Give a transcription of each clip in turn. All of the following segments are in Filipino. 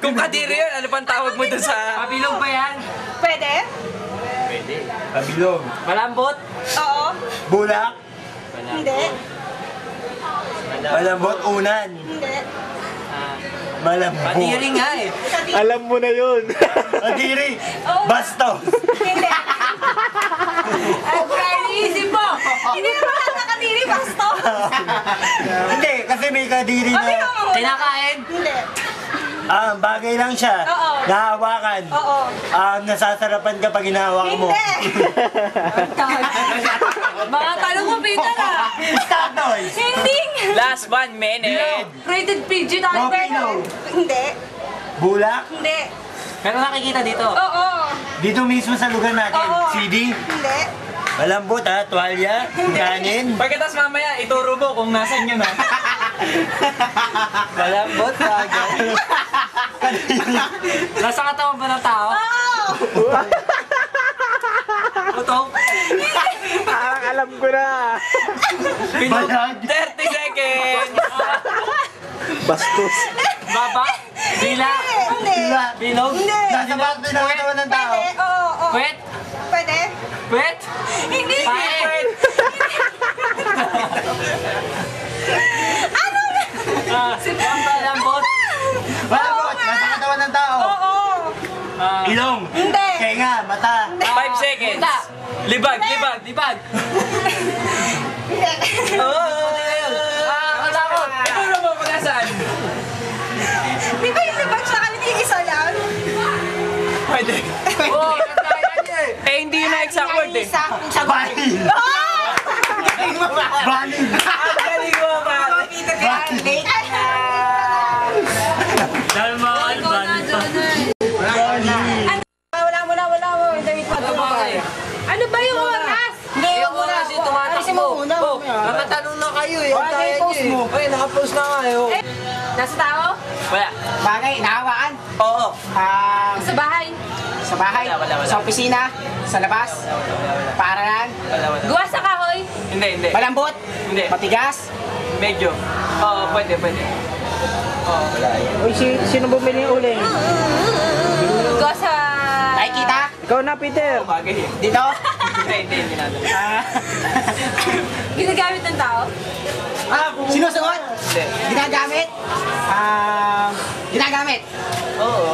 Kung kadiri yun, ano pang tawag mo dun sa... Pabilog ba yan? Pwede? Pwede. Kabilog. Malambot? Oo. Bulak. Hindi. Malambot. Unan. Hindi. Malambot. Kadiri nga eh. Alam mo na yun. Kadiri. Bastos. Hindi. Ay, Brian, isip mo. Hindi naman lang nakadiri, basto. Hindi, kasi may kadiri na. Kinakain? Hindi. Bagay lang siya. Oo. Nahawakan. Oo. Nasasarapan kapag hinahawakan mo. Hindi. Mga talong mo, Peter, ah. Statoy. Hindi. Last 1 minute. Rated PG tayo. Mokino. Hindi. Bulak. Hindi. Pero nakikita dito. Oo. Dito mismo sa lugar natin. Oo. CD. Hindi. Malambot ha. Tuwalya. Kanin. Pagkatapos mamaya, ituro mo kung nasan yun ha. Malambot, bagay. Nasa katawan ba ng tao? Oo. Putok? Parang alam ko na. Balag. 30 seconds. Bastos. Baba? Bila? Hindi. Bilog? Hindi. Nasa bakit na katawan ng tao? Pwede. Oo. Oo. Kwet? Pwede. Kwet? Hindi. Pae? Ano? Malambot? Malambot. Nasa katawan ng tao. Oo. Ilong. Hindi. Tenga. Mata. 5 seconds. Libag, libag. Libag? Hindi. Kalakot? Ituro mo kung nasaan. Di ba yung libag sa kanila yung isa lang? Pwede. Oo, kantayan niya eh. Hindi yun na exact word eh. Isa. Banin. Banin. Ang galing mo ba? Dalman, Wala mo. Interview pa ito. Ano ba yung oras? Hindi, Yung oras yung tumatakbo. Oh, nakatanong na kayo eh. Ang tayo niyo eh. Ay, nakapost na kayo. Nasa tao? Wala. Bagay, nahawakan. Oo. Sa bahay? Sa bahay, Wala. sa opisina, sa labas, paaralan, Wala. Gawa sa kahoy? Hindi. malambot, Hindi. matigas. Medyo. Oo, pwede. Oo. Uy, sino bumili yung uling? Gawa sa... Nakikita? Ikaw na, Peter. Bagay eh. Dito? Hindi natin. Ginagamit ng tao? Sinusuot? Hindi. Ginagamit? Ginagamit? Oo.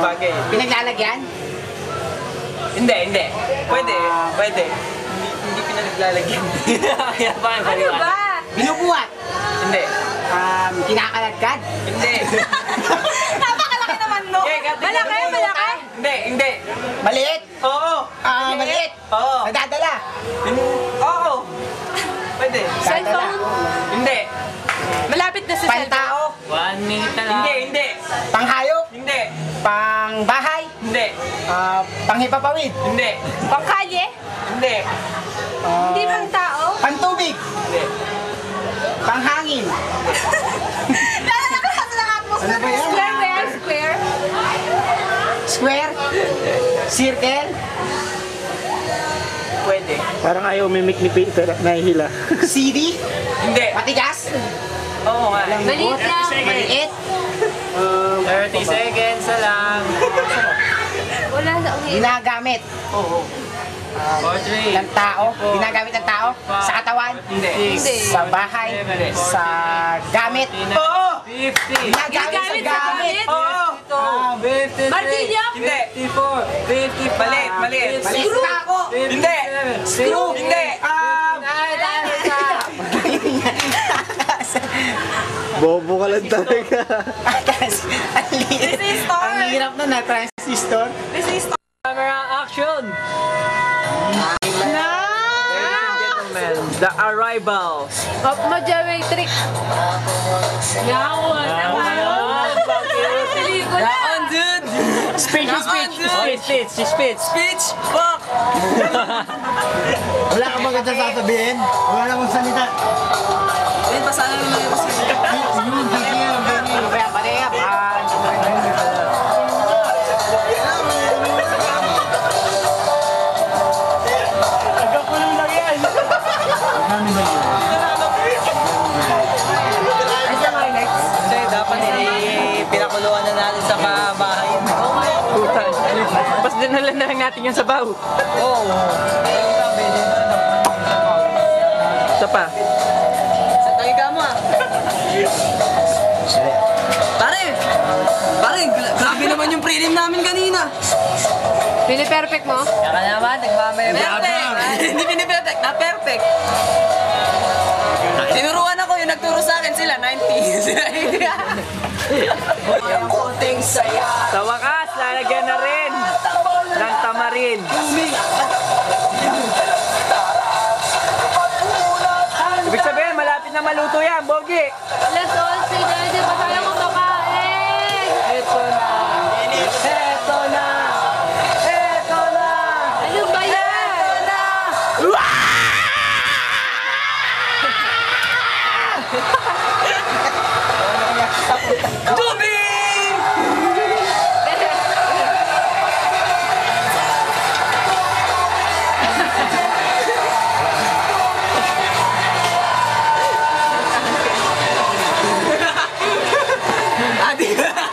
Bagay. Pinaglalagyan? Hindi. Pwede. Hindi pinaglalagyan. Ano ba? Binubuhat? Hindi. Kinakaladkad? Hindi. Napakalaki naman, no? Malaki? Hindi. Maliit? Oo. Maliit? Oo. Nagdadala? Oo. Pwede. Cellphone? Hindi. Malapit na sa cellphone. Pantao? 1 minute na lang. Hindi. Panghayop? Hindi. Pangbahay? Hindi. Panghipapawid? Hindi. Pangkalye? Hindi. Hindi bang tao? Pantubig? Hindi. Panghangin? Ano ba yan? Square ba yan? Square? Square? Circle? Pwede. Parang ayaw mimik ni Peter at nahihila. CD? Hindi. Matigas? Oo nga. Maliit lang. Maliit? 30 seconds na lang. Wala sa ulit. Ginagamit? 4, 3. Ng tao? Ginagamit ng tao? Sa katawan? Hindi. Sa bahay? Sa gamit? Oo. 50. Ginagamit sa gamit? Oo. 53. Martilyo? Hindi. 54. 55. Maliit. Maliit sa ako? Hindi. Screw? Hindi. Bobo ka lang talaga. Resistor. Ang hirap na na, transistor. Resistor. Camera action. Ladies and gentlemen, the arrival. Of Majawatrix. Yawan. Pelikula. Yaon, dude. Speech. Fuck. Wala kang maganda sasabihin. Wala namang salita. Ayun, pasana naman yung Kaya pareha, Kasi dapat pinakulo Pakuluan na natin sa bahay. Putan. Pas dinala na lang natin yung sabaw. Oo. Isa pa. Sa tayo ka mo ah. Pare, grabe naman yung prelim namin kanina. Pini-perfect mo? Kaya naman, nagmamay-perfect. Hindi pini-perfect, na-perfect. Tinuruan ako, yung nagturo sa akin sila, 90. Ang konting saya. Sa wakas, lalagyan na rin ng tamarin. Ibig sabihin, malapit na maluto yan, Bogi. Let's all say na, hindi pa tayo kumakain. Ito na. Ito na. Ito na. Ano ba yan? Tubig!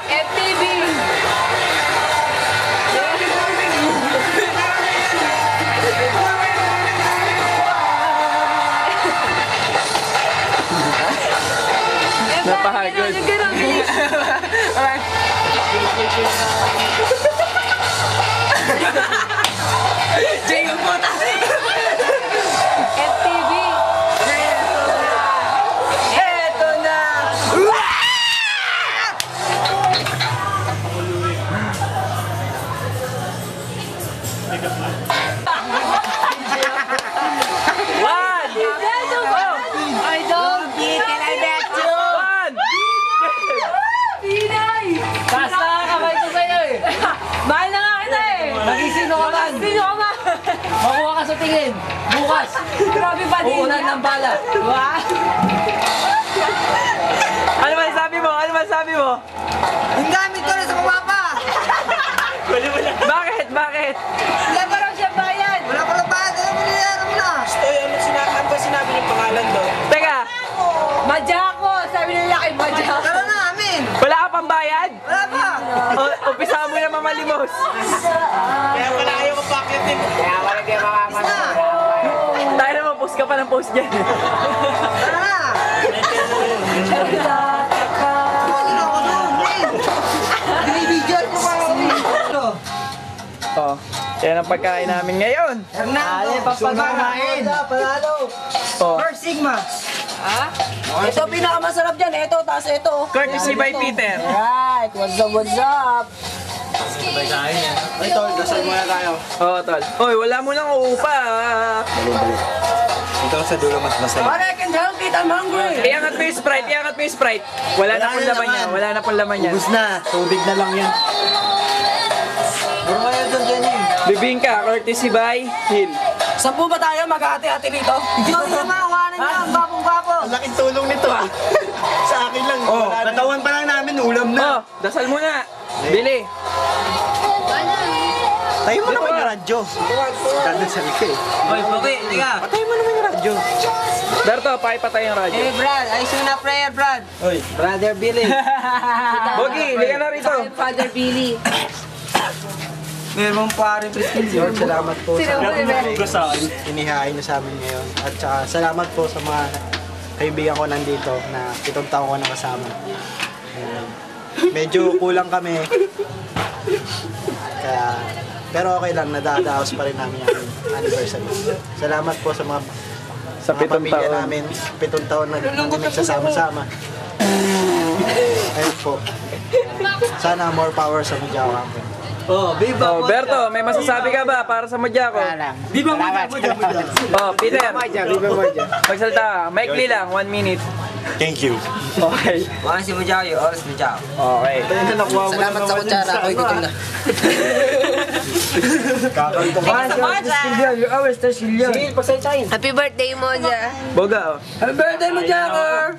FTV. Napahagod. Jay, ang puta! FTV. Eto na! One! I don't. Can I bet you? One! Pinay. Taas na ang kamay ko sa'yo eh. Mahal na nga kita eh. Magisino ka man. Sino ka ba? Makuha ka sa tingin. Bukas. Grabe pa din. Uunan ng bala. Wow. Ano man sabi mo? Ano man sabi mo? Yung gamit ko na sa pumapa. Bakit? Bakit? Wala pa raw siya bayad. Wala pa na bayad. Ano mo nilayaran mo na? Ano ba sinabi ng pangalan doon? Teka, Madyako. Sabi nila kay Madyako. Tara na amin. wala ka pang bayad? Wala pa. Umpisa mo na mamalimos. Kaya wala ayaw kapakyatin. Kaya wala kayo makakasama. Tayo naman, post ka pa ng post dyan. Tara na. Ano ako doon? Binibigyan mo pa ako. Oh, yan ang pagkain namin ngayon. Ale, papagmamain. Panalo. Oh, First Sigma. Ha? Ito pinakamasarap dyan. Ito, taas ito. courtesy by Peter. Right. What's up, what's up? Ay, tol, dasal muna tayo. Oh, tol. Hoy, wala mo nang uupa. Ito sa dulo mas masaya. Pare, I can help it. I'm hungry. Iangat mo yung Sprite, iangat mo yung Sprite. Wala na pong laman yan, wala na pong laman yan. Ubus na, tubig na lang yan. Puro kayo doon dyan eh. Bibingka, courtesy by Hill. Sampu ba tayo mag-ate-ate rito? Hindi ko naman makuhanan niya. Ang babong-babo. Ang laking tulong nito ah. Sa akin lang. Oh, katawan pa lang namin, ulam na. Oh, dasal muna. Bili. Tayo mo naman yung radyo. Dadasal ka eh. Hoy, Pogi, liga. Tayo mo naman yung radyo. Darto, pakipatay yung radyo. Hey, Brad. Ayos yung na prayer, Brad. Hoy, brother Billy. Bogi, liga na rito. Father Billy. Meron mong pare, Priscilla. Lord, salamat po Sino mo sa inihain niyo sa amin ngayon. At saka salamat po sa mga kaibigan ko nandito na 7 taon ko nakasama. Medyo kulang kami. Kaya, pero okay lang, nadadaos pa rin namin yung anniversary. Salamat po sa mga Sa mga 7 pamilya taon. namin. 7 taon na nagsasama-sama. Ayun po. Sana more power sa Madyaw Camping. Oh, Viva Oh, Berto, may masasabi ka ba para sa Modyako? Viva Moja. Oh, Peter. Magsalita ka. Maikli lang, 1 minute. Thank you. Okay. Mga si Mojao, oras Mojao. Okay. Salamat sa kutsara. Ako'y gutom na. Happy birthday, Moja. Boga, oh. Happy birthday, Mojaker!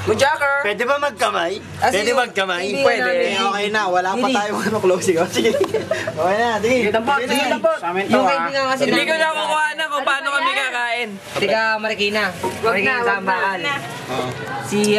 Mojaker! Pwede ba magkamay? Pwede magkamay? Pwede. Okay na, wala pa tayong closing. Oh, sige. Okay na, sige. Sige, tampot. Yung kaibigan kasi Hindi ko na kukuha na kung paano kami kakain. Tika, Marikina. Marikina sa Ambaan. Si